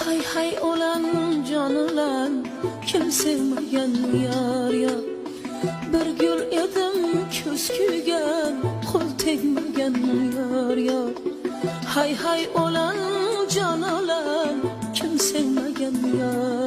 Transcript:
Hay hay olan can olan kim sevmeyen yar ya. Bir gül edim köz kuygan qo'l tegmagan yar ya. Hay hay olan can olan kim sevmeyen yar